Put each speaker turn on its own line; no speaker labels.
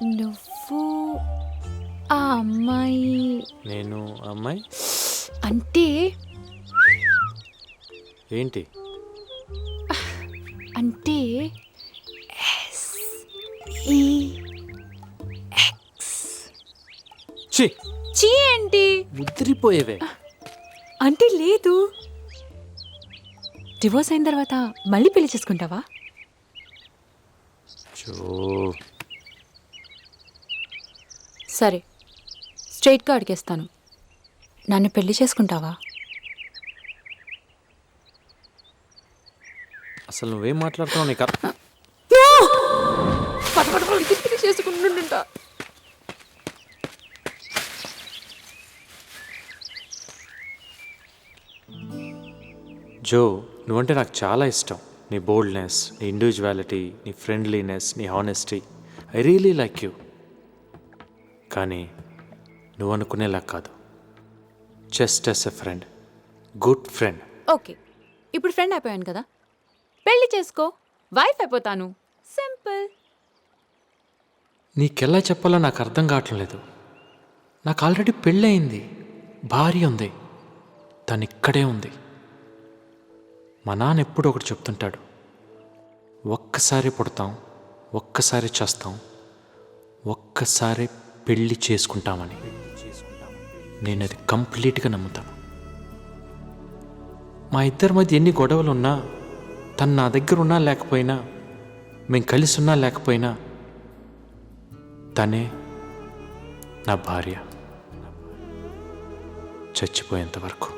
నువ్వు ఆ అమ్మాయి
నేను అమ్మాయి
అంటే
ఏంటి?
అంటే
ఛీ
చీ ఏంటి
ముద్రిపోయేవే.
అంటే లేదు. డివోర్స్ అయిన తర్వాత మళ్ళీ పెళ్లి చేసుకుంటావా?
చో
సరే, స్ట్రైట్గా అడిగేస్తాను. నన్ను పెళ్లి చేసుకుంటావా?
అసలు నువ్వేం మాట్లాడుతున్నావు? నీకు
పెళ్లి చేసుకుంటుంటా.
జో, నువ్వంటే నాకు చాలా ఇష్టం. నీ బోల్డ్నెస్, నీ ఇండివిజువాలిటీ, నీ ఫ్రెండ్లీనెస్, నీ honesty. I really like you. కానీ నువ్వు అనుకునేలా కాదు. Just as a friend, good friend.
Okay, ఇప్పుడు ఫ్రెండ్ అయిపోయాను కదా, పెళ్లి చేసుకో, వైఫ్ అయిపోతాను. సింపుల్.
నీకెలా చెప్పాలో నాకు అర్థం కావటం లేదు. నాకు ఆల్రెడీ పెళ్ళయింది, భార్య ఉంది, తను ఇక్కడే ఉంది. మా నాన్న ఎప్పుడు ఒకటి చెప్తుంటాడు, ఒక్కసారి పుడతాం, ఒక్కసారి చేస్తాం, ఒక్కసారి పెళ్ళి చేసుకుంటామని. నేను అది కంప్లీట్గా నమ్ముతాను. మా ఇద్దరి మధ్య ఎన్ని గొడవలు ఉన్నా, తను నా దగ్గర ఉన్నా లేకపోయినా, మేము కలిసి ఉన్నా లేకపోయినా, తనే నా భార్య. చచ్చిపోయేంత వరకు.